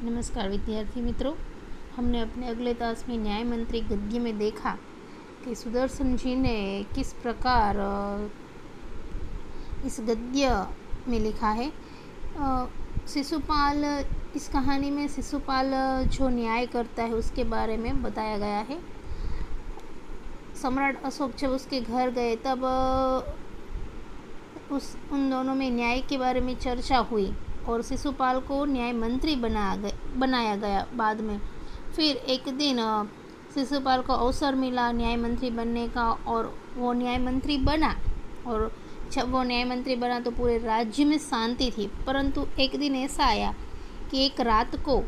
नमस्कार विद्यार्थी मित्रों, हमने अपने अगले तास में न्याय मंत्री गद्य में देखा कि सुदर्शन जी ने किस प्रकार इस गद्य में लिखा है। शिशुपाल, इस कहानी में शिशुपाल जो न्याय करता है उसके बारे में बताया गया है। सम्राट अशोक जब उसके घर गए तब उन दोनों में न्याय के बारे में चर्चा हुई और शिशुपाल को न्याय मंत्री बनाया गया बाद में। फिर एक दिन शिशुपाल को अवसर मिला न्याय मंत्री बनने का और वो न्याय मंत्री बना। और जब वो न्याय मंत्री बना तो पूरे राज्य में शांति थी, परंतु एक दिन ऐसा आया कि एक रात को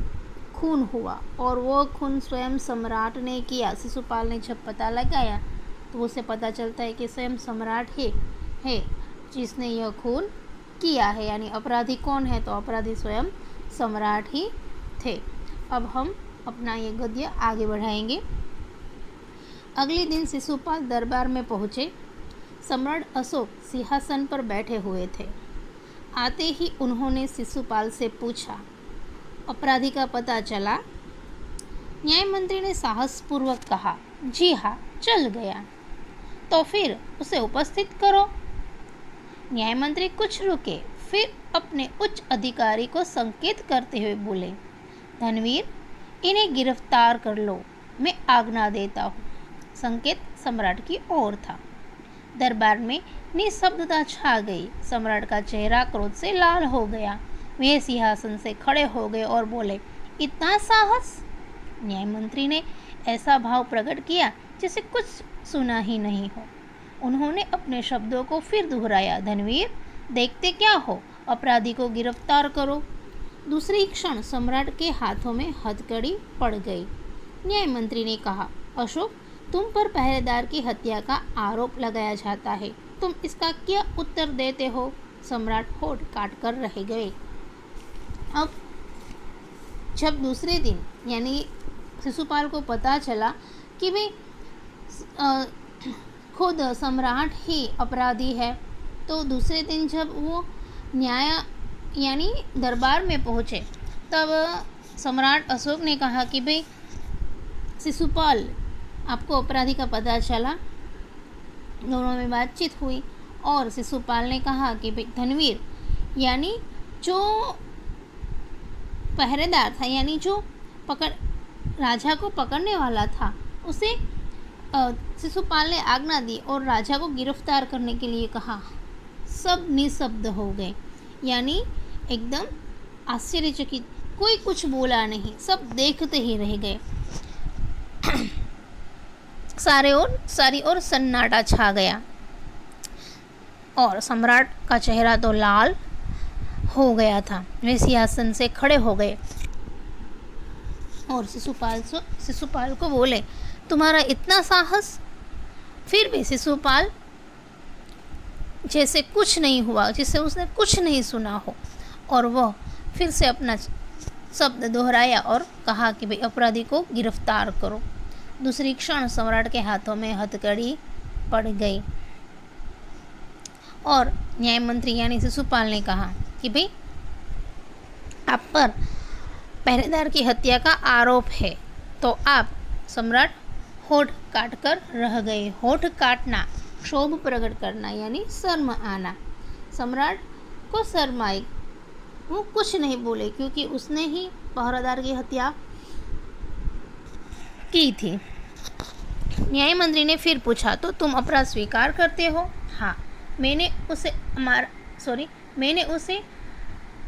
खून हुआ और वो खून स्वयं सम्राट ने किया। शिशुपाल ने जब पता लगाया तो उसे पता चलता है कि स्वयं सम्राट है जिसने यह खून किया है, यानी अपराधी कौन है, तो अपराधी स्वयं सम्राट ही थे। अब हम अपना ये गद्य आगे बढ़ाएंगे। अगले दिन शिशुपाल दरबार में पहुँचे। सम्राट अशोक सिंहासन पर बैठे हुए थे। आते ही उन्होंने शिशुपाल से पूछा, अपराधी का पता चला? न्याय मंत्री ने साहसपूर्वक कहा, जी हाँ, चल गया। तो फिर उसे उपस्थित करो। न्याय मंत्री कुछ रुके, फिर अपने उच्च अधिकारी को संकेत करते हुए बोले, धनवीर, इन्हें गिरफ्तार कर लो, मैं आज्ञा देता हूँ। संकेत सम्राट की ओर था। दरबार में निशब्दता छा गई। सम्राट का चेहरा क्रोध से लाल हो गया। वे सिंहासन से खड़े हो गए और बोले, इतना साहस? न्याय मंत्री ने ऐसा भाव प्रकट किया जैसे कुछ सुना ही नहीं हो। उन्होंने अपने शब्दों को फिर दोहराया, धनवीर, देखते क्या हो, अपराधी को गिरफ्तार करो। दूसरी क्षण सम्राट के हाथों में हथकड़ी पड़ गई। न्याय मंत्री ने कहा, अशोक, तुम पर पहरेदार की हत्या का आरोप लगाया जाता है, तुम इसका क्या उत्तर देते हो? सम्राट होठ काट कर रह गए। अब जब दूसरे दिन यानी शिशुपाल को पता चला कि वे खुद सम्राट ही अपराधी है, तो दूसरे दिन जब वो न्याय यानी दरबार में पहुँचे तब सम्राट अशोक ने कहा कि भाई शिशुपाल, आपको अपराधी का पता चला। दोनों में बातचीत हुई और शिशुपाल ने कहा कि भाई धनवीर, यानी जो पहरेदार था, यानी जो राजा को पकड़ने वाला था, उसे शिशुपाल ने आज्ञा दी और राजा को गिरफ्तार करने के लिए कहा। सब निशब्द हो गए, यानी एकदम आश्चर्यचकित, कोई कुछ बोला नहीं, सब देखते ही रह गए। सारी ओर सन्नाटा छा गया और सम्राट का चेहरा तो लाल हो गया था। वे सिंहासन से खड़े हो गए और शिशुपाल को बोले, तुम्हारा इतना साहस? फिर भी शिशुपाल जैसे कुछ नहीं हुआ, जैसे उसने कुछ नहीं सुना हो, और वह फिर से अपना शब्द दोहराया और कहा कि भाई अपराधी को गिरफ्तार करो। दूसरी क्षण सम्राट के हाथों में हथकड़ी पड़ गई और न्याय मंत्री यानी शिशुपाल ने कहा कि भाई आप पर पहरेदार की हत्या का आरोप है, तो आप सम्राट होठ काट कर रह गए। होठ काटना, क्षोभ प्रकट करना, यानी शर्म आना। सम्राट को शर्म आई, वो कुछ नहीं बोले क्योंकि उसने ही पहरेदार की हत्या की थी। न्याय मंत्री ने फिर पूछा, तो तुम अपराध स्वीकार करते हो? हाँ, मैंने उसे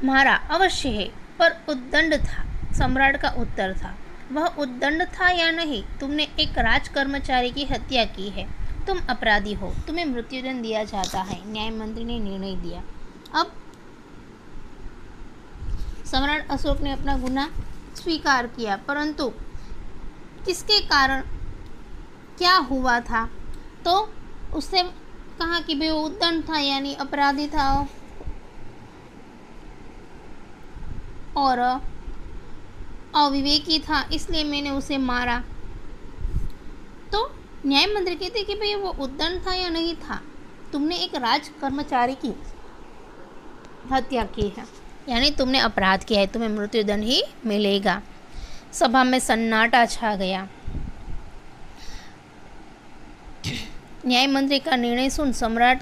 मारा अवश्य है, पर उद्दंड था। सम्राट का उत्तर था। वह उद्दंड था या नहीं? तुमने एक राज कर्मचारी की हत्या की है, तुम अपराधी हो, तुम्हें मृत्युदंड दिया जाता है। न्याय मंत्री ने निर्णय दिया। अब सम्राट अशोक ने अपना गुनाह स्वीकार किया, परंतु किसके कारण क्या हुआ था? तो उसने कहा कि भाई वो उद्दंड था, यानी अपराधी था और अविवेकी था, इसलिए मैंने उसे मारा। तो न्याय मंत्री कहते कि भाई वो उद्दंड था या नहीं था, तुमने एक राज कर्मचारी की हत्या की है, यानी तुमने अपराध किया है, तुम्हें मृत्युदंड ही मिलेगा। सभा में सन्नाटा छा गया। न्याय मंत्री का निर्णय सुन सम्राट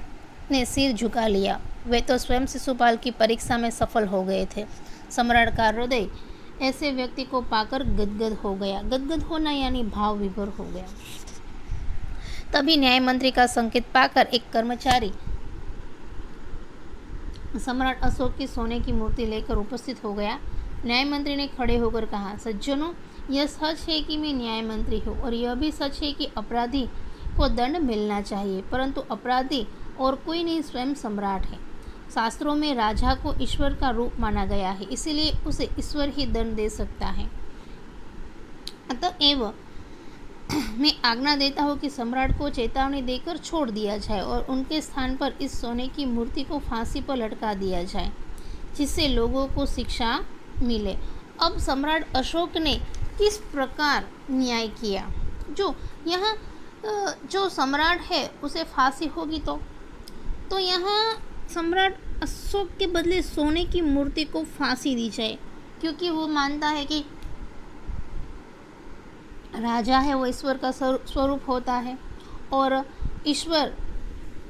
ने सिर झुका लिया। वे तो स्वयं शिशुपाल की परीक्षा में सफल हो गए थे। सम्राट का हृदय ऐसे व्यक्ति को पाकर गदगद हो गया। गदगद होना यानी भाव विभोर हो गया। तभी न्याय मंत्री का संकेत पाकर एक कर्मचारी सम्राट अशोक की सोने की मूर्ति लेकर उपस्थित हो गया। न्याय मंत्री ने खड़े होकर कहा, सज्जनों, यह सच है कि मैं न्याय मंत्री हूँ और यह भी सच है कि अपराधी को दंड मिलना चाहिए, परंतु अपराधी और कोई नहीं, स्वयं सम्राट है। शास्त्रों में राजा को ईश्वर का रूप माना गया है, इसीलिए उसे ईश्वर ही दंड दे सकता है। अतएव मैं आज्ञा देता हूँ कि सम्राट को चेतावनी देकर छोड़ दिया जाए और उनके स्थान पर इस सोने की मूर्ति को फांसी पर लटका दिया जाए, जिससे लोगों को शिक्षा मिले। अब सम्राट अशोक ने किस प्रकार न्याय किया? जो सम्राट है उसे फांसी होगी तो यहाँ सम्राट अशोक के बदले सोने की मूर्ति को फांसी दी जाए, क्योंकि वो मानता है कि राजा है वो ईश्वर का स्वरूप होता है और ईश्वर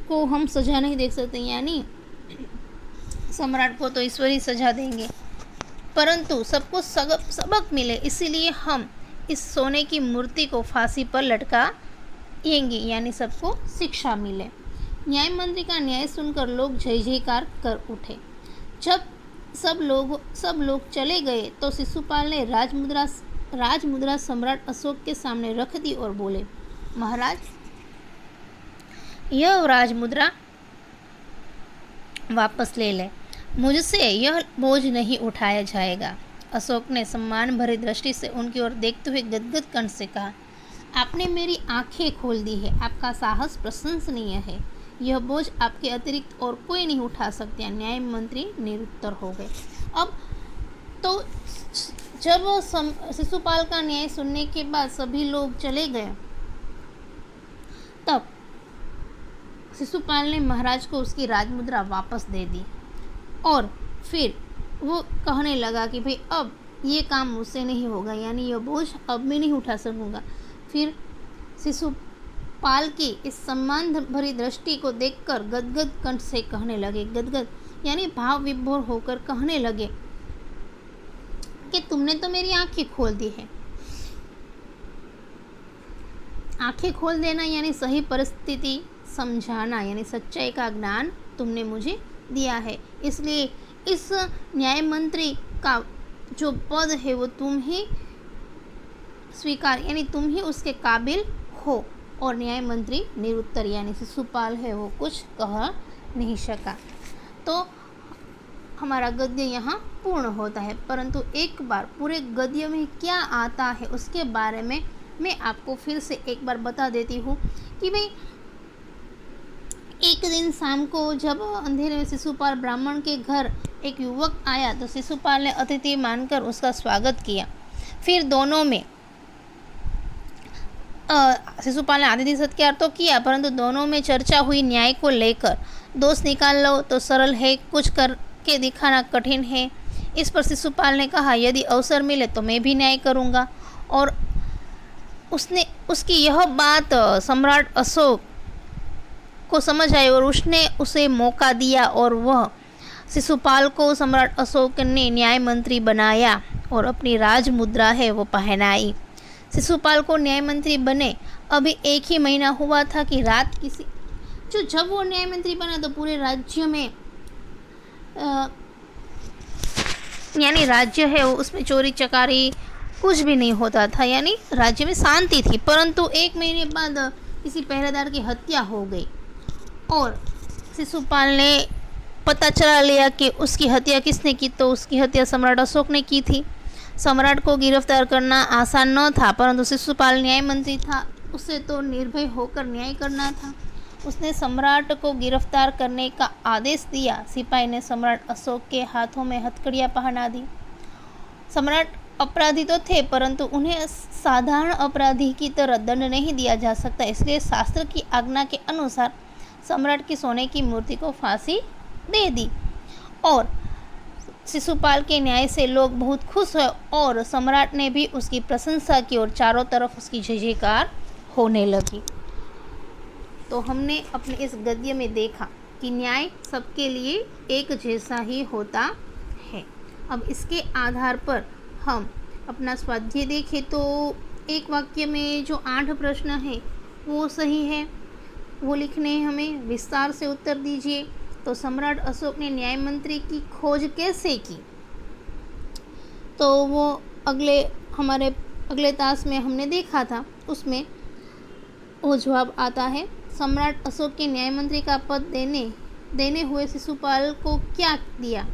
को हम सजा नहीं दे सकते, यानी सम्राट को तो ईश्वर ही सजा देंगे, परंतु सबको सबक मिले, इसीलिए हम इस सोने की मूर्ति को फांसी पर लटकाएंगे, यानी सबको शिक्षा मिले। न्याय मंत्री का न्याय सुनकर लोग जय जयकार कर उठे। जब सब लोग चले गए तो शिशुपाल ने राजमुद्रा सम्राट अशोक के सामने रख दी और बोले, महाराज, यह राजमुद्रा वापस ले ले, मुझसे यह बोझ नहीं उठाया जाएगा। अशोक ने सम्मान भरी दृष्टि से उनकी ओर देखते हुए गदगद कंठ से कहा, आपने मेरी आंखें खोल दी है, आपका साहस प्रशंसनीय है, यह बोझ आपके अतिरिक्त और कोई नहीं उठा सकता। न्याय मंत्री निरुत्तर हो गए। अब तो जब शिशुपाल का न्याय सुनने के बाद सभी लोग चले गए, तब शिशुपाल ने महाराज को उसकी राजमुद्रा वापस दे दी और फिर वो कहने लगा कि भाई अब ये काम मुझसे नहीं होगा, यानी यह बोझ अब मैं नहीं उठा सकूँगा। फिर शिशुपाल की इस सम्मान भरी दृष्टि को देखकर गदगद कंठ से कहने लगे, गदगद यानी भाव विभोर होकर कहने लगे कि तुमने तो मेरी आंखें खोल दी है। आंखें खोल देना यानी सही परिस्थिति समझाना, यानी सच्चाई का ज्ञान तुमने मुझे दिया है, इसलिए इस न्याय मंत्री का जो पद है वो तुम ही स्वीकार, यानी तुम ही उसके काबिल हो। और न्याय मंत्री निरुत्तर, यानी शिशुपाल है वो कुछ कह नहीं सका। तो हमारा गद्य यहाँ पूर्ण होता है, परंतु एक बार पूरे गद्य में क्या आता है उसके बारे में मैं आपको फिर से एक बार बता देती हूँ कि भाई एक दिन शाम को जब अंधेरे में शिशुपाल ब्राह्मण के घर एक युवक आया तो शिशुपाल ने अतिथि मानकर उसका स्वागत किया। फिर दोनों में शिशुपाल ने अतिथि सत्कार तो किया, परंतु दोनों में चर्चा हुई न्याय को लेकर। दोष निकाल लो तो सरल है, कुछ करके दिखाना कठिन है। इस पर शिशुपाल ने कहा, यदि अवसर मिले तो मैं भी न्याय करूँगा। और उसकी यह बात सम्राट अशोक को समझ आई और उसने उसे मौका दिया और वह शिशुपाल को सम्राट अशोक ने न्याय मंत्री बनाया और अपनी राजमुद्रा है वो पहनाई। शिशुपाल को न्याय मंत्री बने अभी 1 ही महीना हुआ था कि रात जब वो न्याय मंत्री बना तो पूरे राज्य में यानी राज्य है वो उसमें चोरी चकारी कुछ भी नहीं होता था, यानी राज्य में शांति थी। परंतु 1 महीने बाद किसी पहरेदार की हत्या हो गई और शिशुपाल ने पता चला लिया कि उसकी हत्या किसने की, तो उसकी हत्या सम्राट अशोक ने की थी। सम्राट को गिरफ्तार करना आसान न था, परंतु शिशुपाल न्याय मंत्री था, उसे तो निर्भय होकर न्याय करना था। उसने सम्राट को गिरफ्तार करने का आदेश दिया। सिपाही ने सम्राट अशोक के हाथों में हथकड़ियाँ पहना दी। सम्राट अपराधी तो थे, परंतु उन्हें साधारण अपराधी की तरह दंड नहीं दिया जा सकता, इसलिए शास्त्र की आज्ञा के अनुसार सम्राट की सोने की मूर्ति को फांसी दे दी और शिशुपाल के न्याय से लोग बहुत खुश हुए और सम्राट ने भी उसकी प्रशंसा की और चारों तरफ उसकी जय जयकार होने लगी। तो हमने अपने इस गद्य में देखा कि न्याय सबके लिए एक जैसा ही होता है। अब इसके आधार पर हम अपना स्वाध्याय देखें तो एक वाक्य में जो 8 प्रश्न हैं वो सही है, वो लिखने हैं हमें। विस्तार से उत्तर दीजिए। तो सम्राट अशोक ने न्याय मंत्री की खोज कैसे की, तो वो हमारे अगले तास में हमने देखा था, उसमें वो जवाब आता है। सम्राट अशोक के न्याय मंत्री का पद देने हुए शिशुपाल को क्या दिया,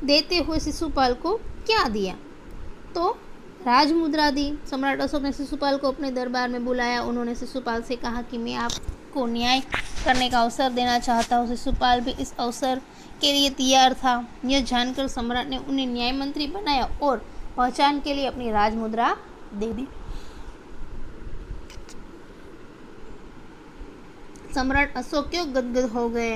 देते हुए शिशुपाल को क्या दिया, तो राजमुद्रा दी। सम्राट अशोक ने शिशुपाल को अपने दरबार में बुलाया। उन्होंने शिशुपाल से कहा कि मैं आपको न्याय करने का अवसर देना चाहता हूँ। शिशुपाल भी इस अवसर के लिए तैयार था। यह जानकर सम्राट ने उन्हें न्याय मंत्री बनाया और पहचान के लिए अपनी राजमुद्रा दे दी। सम्राट अशोक क्यों गदगद हो गए,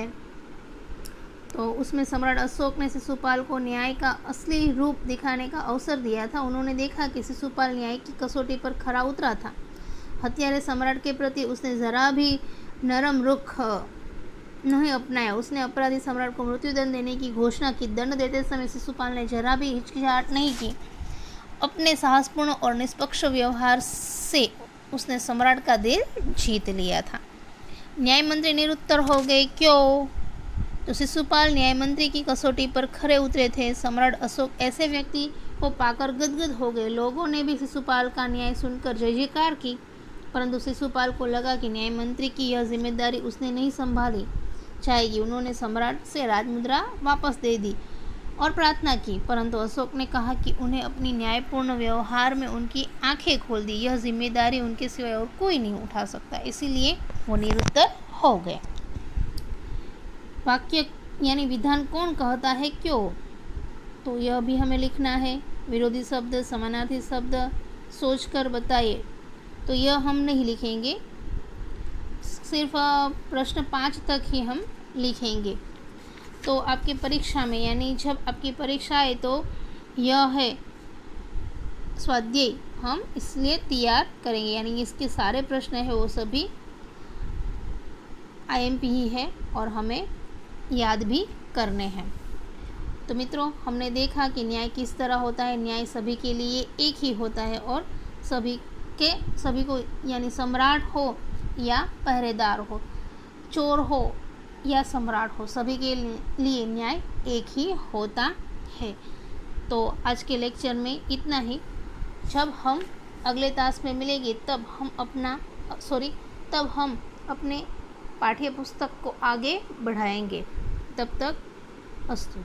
तो उसमें सम्राट अशोक ने शिशुपाल को न्याय का असली रूप दिखाने का अवसर दिया था। उन्होंने देखा कि शिशुपाल न्याय की कसौटी पर खरा उतरा था। हत्यारे सम्राट के प्रति उसने जरा भी नरम रुख नहीं अपनाया। उसने अपराधी सम्राट को मृत्युदंड देने की घोषणा की। दंड देते समय शिशुपाल ने जरा भी हिचकिचाहट नहीं की। अपने साहसपूर्ण और निष्पक्ष व्यवहार से उसने सम्राट का दिल जीत लिया था। न्याय मंत्री निरुत्तर हो गए। क्यों, तो शिशुपाल न्याय मंत्री की कसौटी पर खरे उतरे थे। सम्राट अशोक ऐसे व्यक्ति को पाकर गदगद हो गए। लोगों ने भी शिशुपाल का न्याय सुनकर जय जयकार की, परंतु शिशुपाल को लगा कि न्याय मंत्री की यह जिम्मेदारी उसने नहीं संभाली जाएगी। उन्होंने सम्राट से राजमुद्रा वापस दे दी और प्रार्थना की, परंतु अशोक ने कहा कि उन्हें अपनी न्यायपूर्ण व्यवहार में उनकी आंखें खोल दी। यह जिम्मेदारी उनके सिवाय और कोई नहीं उठा सकता, इसीलिए वो निरुत्तर हो गए। वाक्य यानी विधान कौन कहता है क्यों, तो यह भी हमें लिखना है। विरोधी शब्द, समानार्थी शब्द सोचकर बताइए, तो यह हम नहीं लिखेंगे, सिर्फ प्रश्न 5 तक ही हम लिखेंगे। तो आपकी परीक्षा में यानी जब आपकी परीक्षा है तो यह है स्वाध्याय हम इसलिए तैयार करेंगे, यानी इसके सारे प्रश्न है वो सभी IMP ही है और हमें याद भी करने हैं। तो मित्रों, हमने देखा कि न्याय किस तरह होता है। न्याय सभी के लिए एक ही होता है और सभी को यानी सम्राट हो या पहरेदार हो, चोर हो या सम्राट हो, सभी के लिए न्याय एक ही होता है। तो आज के लेक्चर में इतना ही। जब हम अगले तास में मिलेंगे तब हम अपने पाठ्य पुस्तक को आगे बढ़ाएंगे। तब तक अस्तु।